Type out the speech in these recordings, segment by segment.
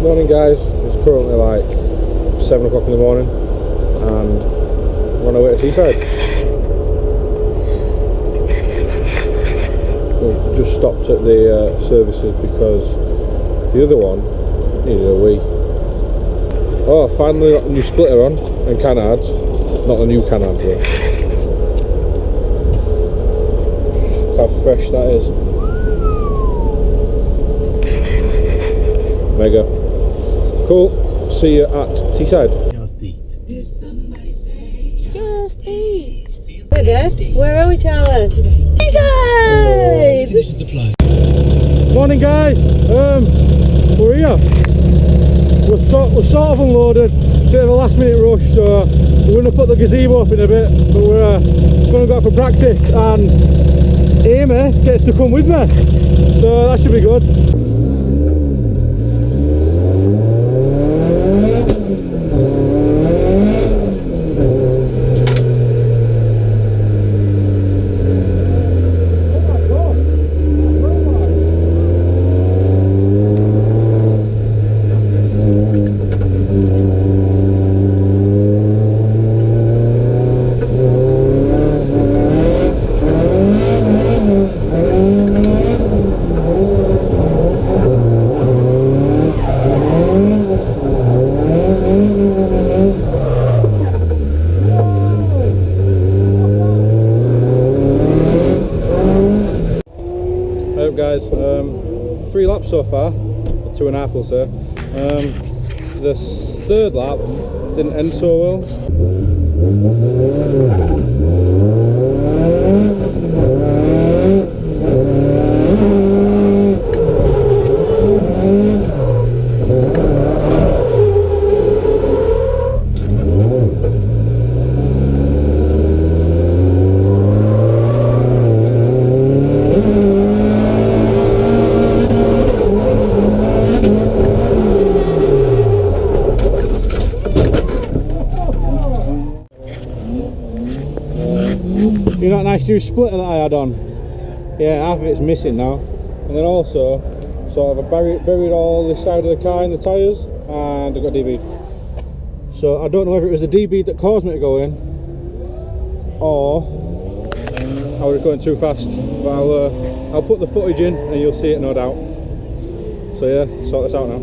Morning guys, it's currently like 7 o'clock in the morning and we're on our way to Teesside. We just stopped at the services because the other one needed a wee. Oh, finally got the new splitter on and canards, not the new canards though. Look how fresh that is. Mega. Cool. See you at Teesside. Just eat. Just eat. Where are we, Charlie? Teesside! Morning guys. We're here. We're sort of unloaded. Bit of a last minute rush, so we're going to put the gazebo up in a bit. But we're going to go out for practice, and Amy gets to come with me. So that should be good. Guys, 3 laps so far, 2.5 we'll say. The third lap didn't end so well. You know that nice new splitter that I had on? Yeah, half of it's missing now. And then also, sort of I buried all this side of the car in the tyres, and I got DB'd. So I don't know whether it was the DB that caused me to go in, or I was going too fast. But I'll put the footage in and you'll see it no doubt. So yeah, sort this out now.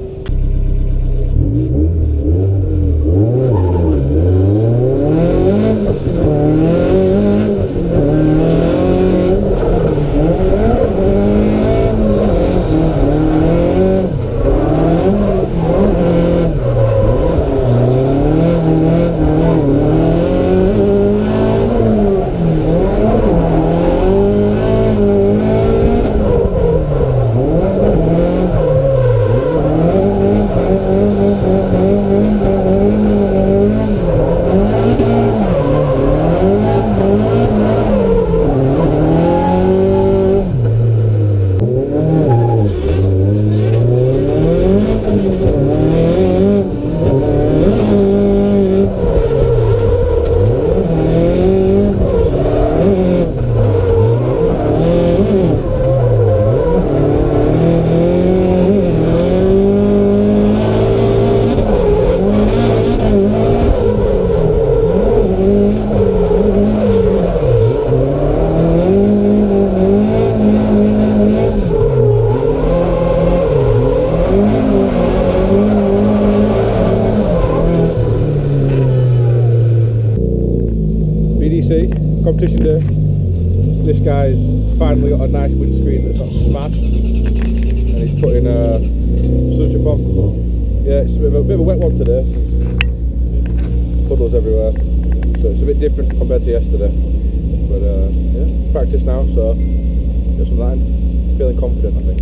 BDC competition day. This guy's finally got a nice windscreen that's not smashed, and he's putting sunship on. Yeah, it's a bit of a wet one today. Puddles everywhere, so it's a bit different compared to yesterday. But yeah, practice now, so get some of that in. Feeling confident, I think.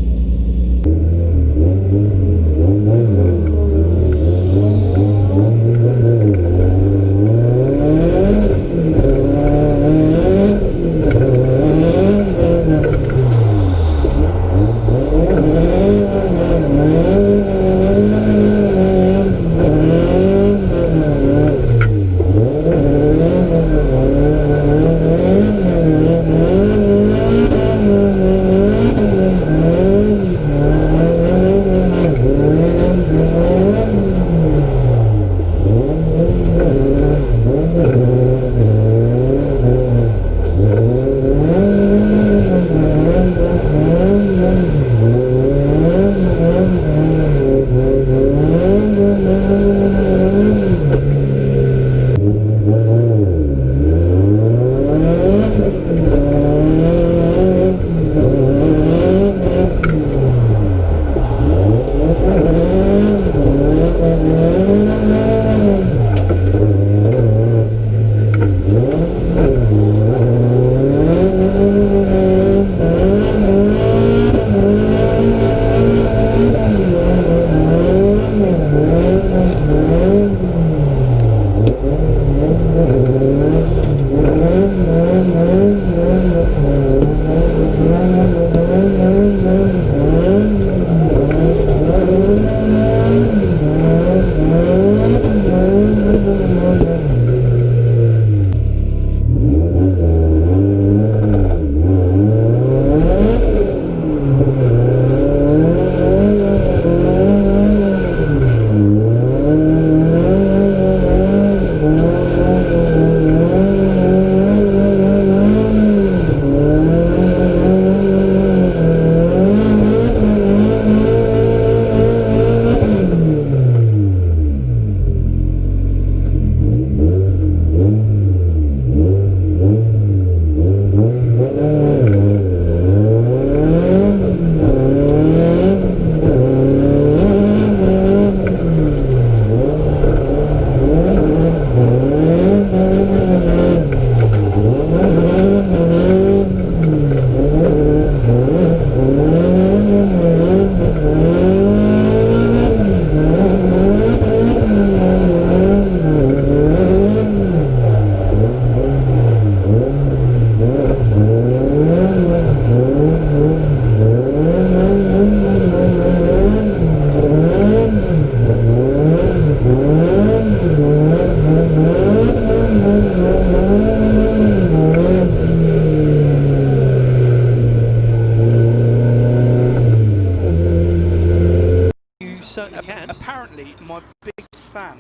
certainly can. Apparently, my biggest fan.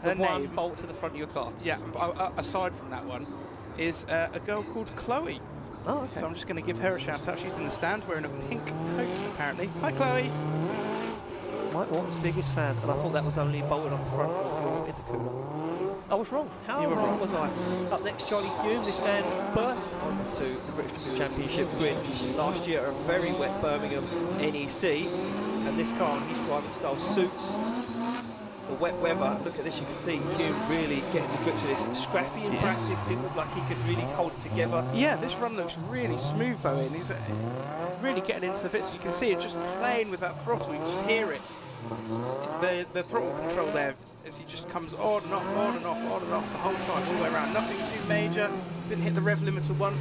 Her The one name, bolt to the front of your car. yeah. Aside from that one, is a girl called Chloe. Oh, okay. So I'm just going to give her a shout out. She's in the stand wearing a pink coat, apparently. Hi, Chloe. Mike Watt's biggest fan, and I thought that was only bolted on the front of your intercooler. I was wrong. How You were wrong wrong. was I? Up next, Charlie Hume. This man burst onto the British Championship grid last year at a very wet Birmingham NEC, and this car and his driving style suits the wet weather. Look at this, you can see Hume really getting to grips with this. Scrappy in practice, didn't look like he could really hold it together. Yeah, this run looks really smooth though, and he's really getting into the bits. You can see it just playing with that throttle. You can just hear it. The throttle control there, as he just comes on and off, on and off, on and off the whole time, all the way around. Nothing too major. Didn't hit the rev limiter once.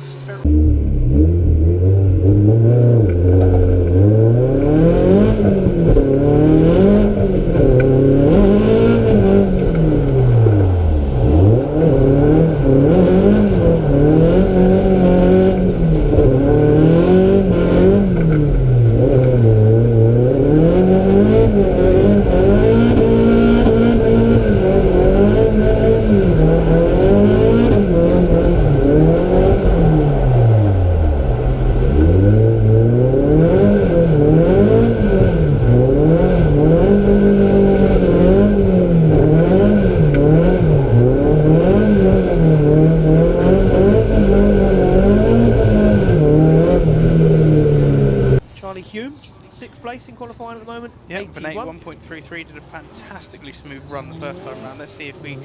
Hume, 6th place in qualifying at the moment. Yeah, 81. 1.33 did a fantastically smooth run the first time round. Let's see if we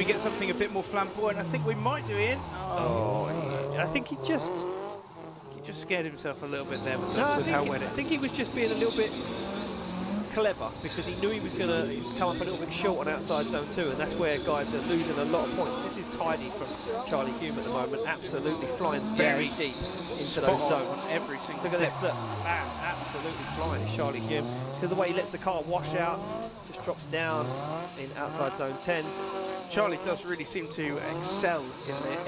get something a bit more flamboyant. I think we might do, Ian. I think he just scared himself a little bit there with, no, with how wet it I is. think he was just being a little bit clever because he knew he was going to come up a little bit short on outside zone 2, and that's where guys are losing a lot of points. This is tidy from Charlie Hume at the moment, absolutely flying very deep into those zones. Every single Look at this, look, absolutely flying is Charlie Hume. because the way he lets the car wash out, just drops down in outside zone 10. Charlie does really seem to excel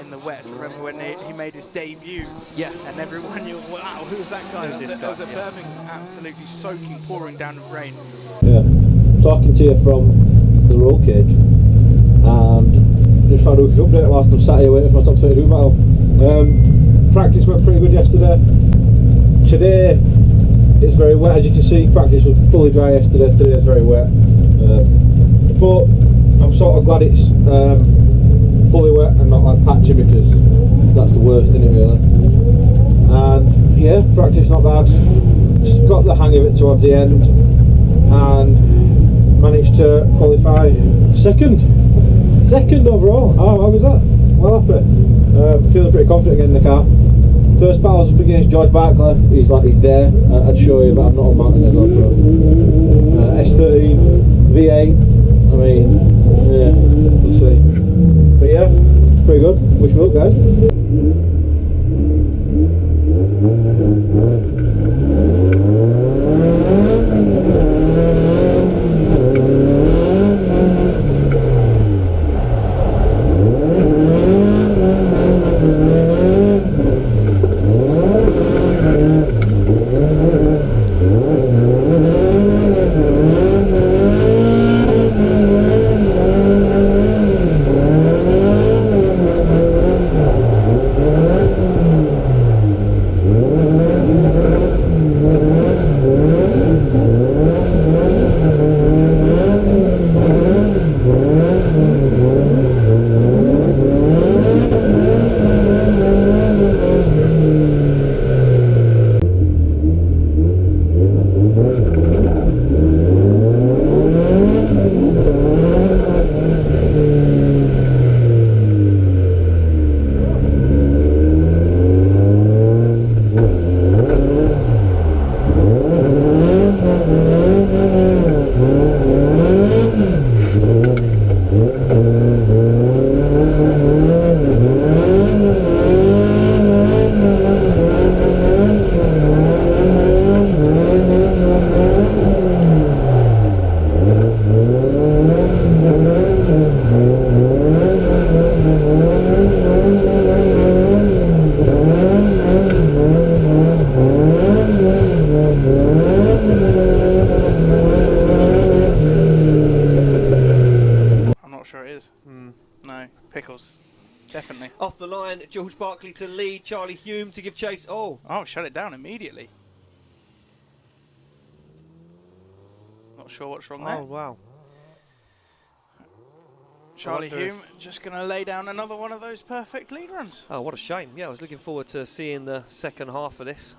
in the wet. Remember when he made his debut? Yeah. And everyone knew, wow, who's that guy? Who's this guy? It was at Birmingham, absolutely soaking, pouring down with rain. Yeah, talking to you from the roll cage, and just found a quick update whilst I'm sat here waiting for my top 32 battle. Practice went pretty good yesterday. Today it's very wet, as you can see. Practice was fully dry yesterday. Today is very wet, but I'm sort of glad it's fully wet and not like patchy, because that's the worst, isn't it, really? And yeah, practice not bad. Just got the hang of it towards the end and managed to qualify second overall. Oh, how was that? Well happy. Feeling pretty confident getting in the car. First battle was against George Barclay. He's there. I'd show you, but I'm not on mountain the GoPro. S13 V8. I mean, yeah, we'll see. But yeah, pretty good. Wish me luck, guys. Definitely. Off the line, George Barclay to lead, Charlie Hume to give chase. Oh, shut it down immediately. Not sure what's wrong there. Oh, wow. Charlie Hume just going to lay down another one of those perfect lead runs. Oh, what a shame. Yeah, I was looking forward to seeing the second half of this.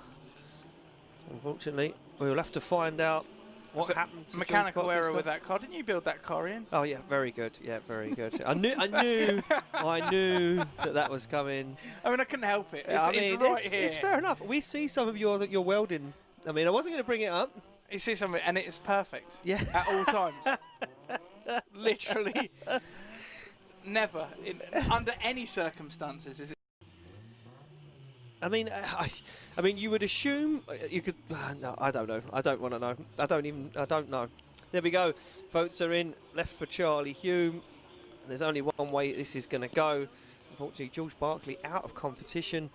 Unfortunately, we'll have to find out what happened to mechanical error with that car. Didn't you build that car, Ian? Oh yeah, very good. Yeah, very good. I knew that was coming. I mean, I couldn't help it. It's fair enough. We see some of your welding. I mean, I wasn't going to bring it up. You see something, and it's perfect. Yeah. At all times. Literally, never under any circumstances is it. I mean, you would assume you could. No, I don't know. I don't want to know. I don't know. There we go. Votes are in. Left for Charlie Hume. There's only one way this is going to go. Unfortunately, George Barclay out of competition.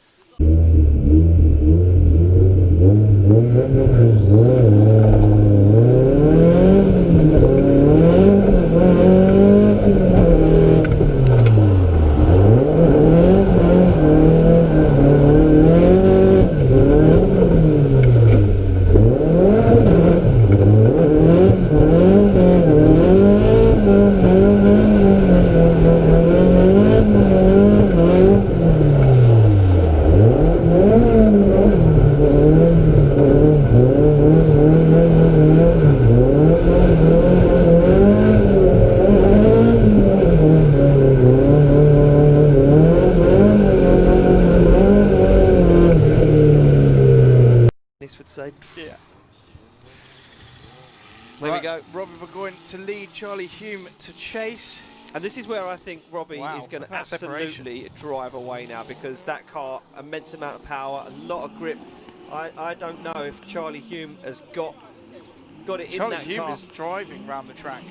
Yeah. There we go. Robbie Burgoyne to lead, Charlie Hume to chase. And this is where I think Robbie is going to absolutely drive away now, because that car, immense amount of power, a lot of grip. I don't know if Charlie Hume has got got it Charlie in that Hume car. is driving round the track.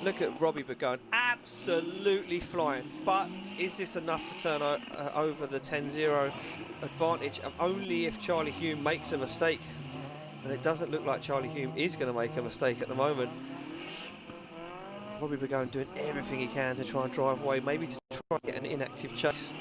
Look at Robbie Burgoyne, absolutely flying. But is this enough to turn over the 10-0 advantage? Only if Charlie Hume makes a mistake. And it doesn't look like Charlie Hume is going to make a mistake at the moment. Robbie Burgoyne doing everything he can to try and drive away, maybe to try and get an inactive chase.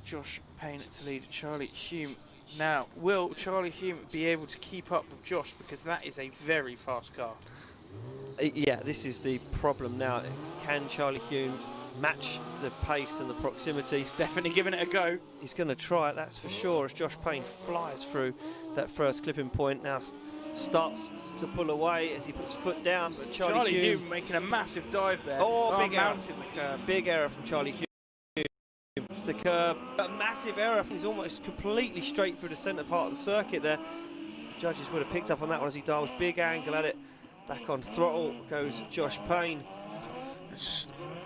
Josh Payne to lead Charlie Hume. Now, will Charlie Hume be able to keep up with Josh, because that is a very fast car? Yeah, this is the problem now. Can Charlie Hume match the pace and the proximity? He's definitely giving it a go. He's going to try it, that's for sure, as Josh Payne flies through that first clipping point. Now starts to pull away as he puts foot down, but Charlie Hume making a massive dive there. Oh, big error. Mounting the curb. Big error from Charlie Hume. The curb, a massive error. He's almost completely straight through the centre part of the circuit there. Judges would have picked up on that one as he dials big angle at it. Back on throttle goes Josh Payne.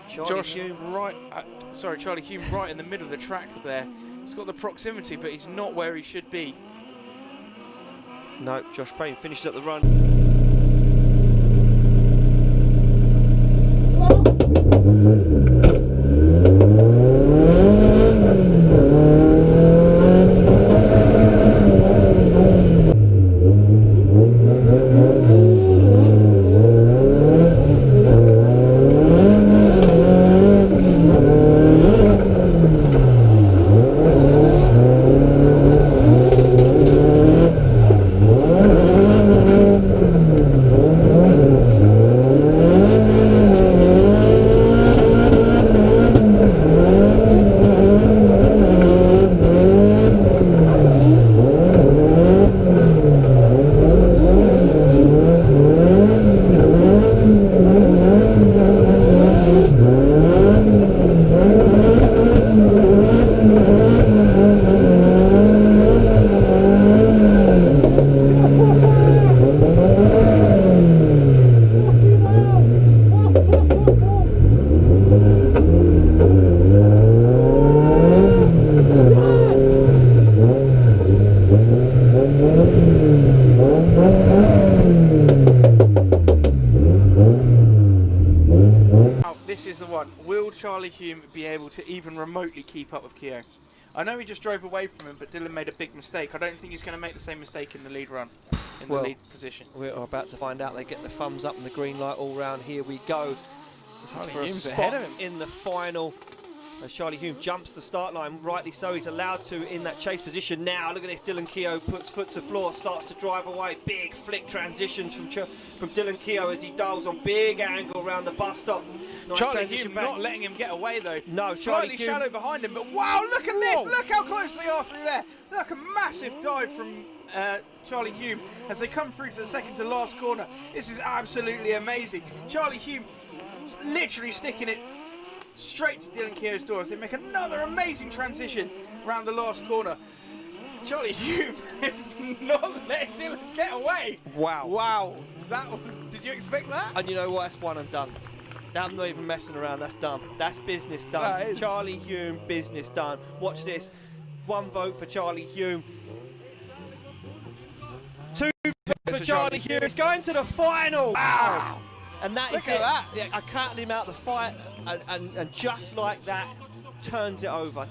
Charlie Hume right in the middle of the track there. He's got the proximity, but he's not where he should be. No, Josh Payne finishes up the run. This is the one. Will Charlie Hume be able to even remotely keep up with Keogh? I know he just drove away from him, but Dylan made a big mistake. I don't think he's going to make the same mistake in the lead run, in the lead position. We're about to find out. They get the thumbs up and the green light all round. Here we go. This is for a spot ahead of him in the final. As Charlie Hume jumps the start line, rightly so, he's allowed to in that chase position now. Look at this, Dylan Keogh puts foot to floor, starts to drive away. Big flick transitions from Dylan Keogh as he dials on big angle around the bus stop. Nice Charlie Hume not letting him get away though. No, slightly shallow behind him, but wow, look at this, look how close they are through there. Look, a massive dive from Charlie Hume as they come through to the second to last corner. This is absolutely amazing. Charlie Hume literally sticking it straight to Dylan Keogh's door as they make another amazing transition around the last corner. Charlie Hume is not letting Dylan get away. Wow. Wow. That was, did you expect that? And you know what, that's one and done. I'm not even messing around, that's done. That's business done. That is. Charlie Hume, business done. Watch this. One vote for Charlie Hume. Two votes for Charlie Hume. It's going to the final. Wow. And that is it. That. Yeah, I counted him out the fight, and just like that, turns it over.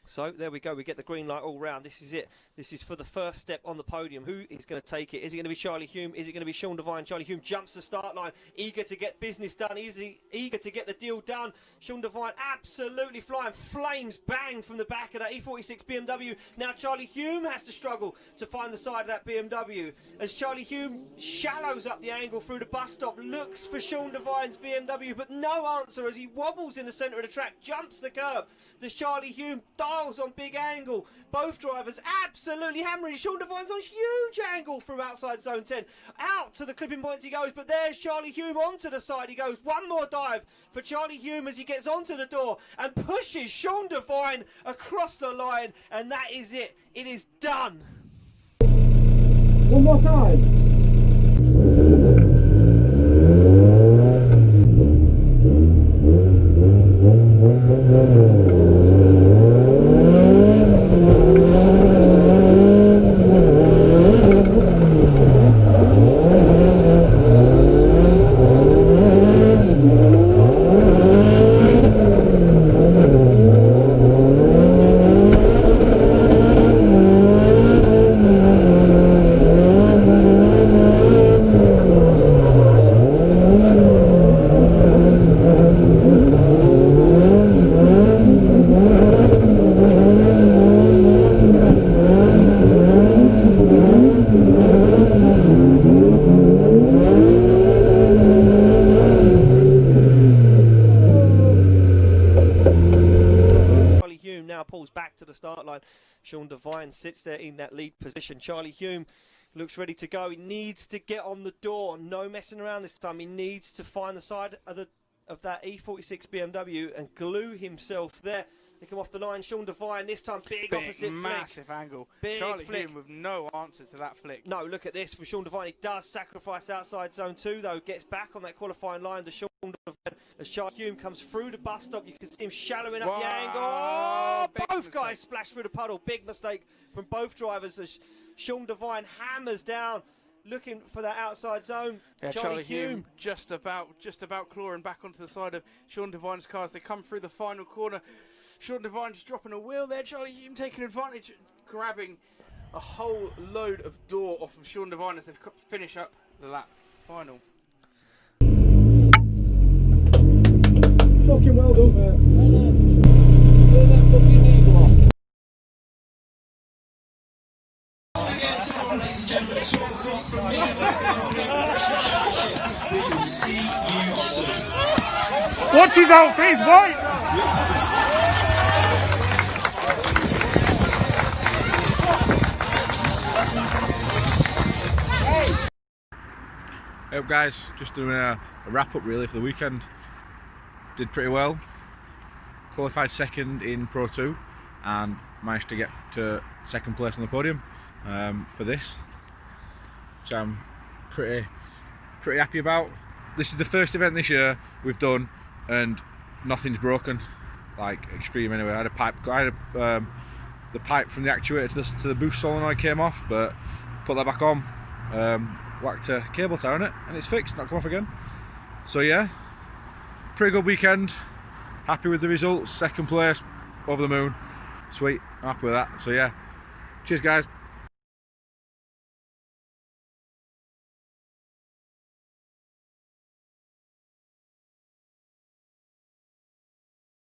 So there we go, we get the green light all round. This is it. This is for the first step on the podium. Who is going to take it? Is it going to be Charlie Hume? Is it going to be Sean Devine? Charlie Hume jumps the start line, eager to get business done, eager to get the deal done. Sean Devine absolutely flying, flames bang from the back of that E46 BMW. Now Charlie Hume has to struggle to find the side of that BMW. As Charlie Hume shallows up the angle through the bus stop, looks for Sean Devine's BMW, but no answer as he wobbles in the centre of the track, jumps the curb. Does Charlie Hume dials on big angle? Both drivers absolutely hammering. Sean Devine's on huge angle through outside zone 10. Out to the clipping points he goes, but there's Charlie Hume onto the side. He goes one more dive for Charlie Hume as he gets onto the door and pushes Sean Devine across the line, and that is it. It is done. One more time. Pulls back to the start line. Sean Devine sits there in that lead position. Charlie Hume looks ready to go. He needs to get on the door. No messing around this time. He needs to find the side of that E46 BMW and glue himself there. They come off the line. Sean Devine this time big opposite massive flick. Angle. Big Charlie flick. Hume with no answer to that flick. No, look at this for Sean Devine. He does sacrifice outside zone 2 though. Gets back on that qualifying line to Sean Devine as Charlie Hume comes through the bus stop. You can see him shallowing up the angle. Oh, both guys splash through the puddle. Big mistake from both drivers as Sean Devine hammers down, looking for that outside zone. Yeah, Charlie Hume just about clawing back onto the side of Sean Devine's car as they come through the final corner. Sean Devine just dropping a wheel there. Charlie Hume taking advantage, grabbing a whole load of door off of Sean Devine as they finish up the lap final. Fucking well done, mate. Turn that fucking diesel off. Watch his out, please, boy! Hey up guys, just doing a wrap up really for the weekend. Did pretty well, qualified second in Pro 2 and managed to get to second place on the podium for this, which I'm pretty happy about. This is the first event this year we've done and nothing's broken. like extreme anyway. I had the pipe from the actuator to the boost solenoid came off, but put that back on, whacked a cable tie on it, and it's fixed, not come off again. So yeah, pretty good weekend. Happy with the results. Second place, over the moon. Sweet, I'm happy with that. So yeah, cheers guys.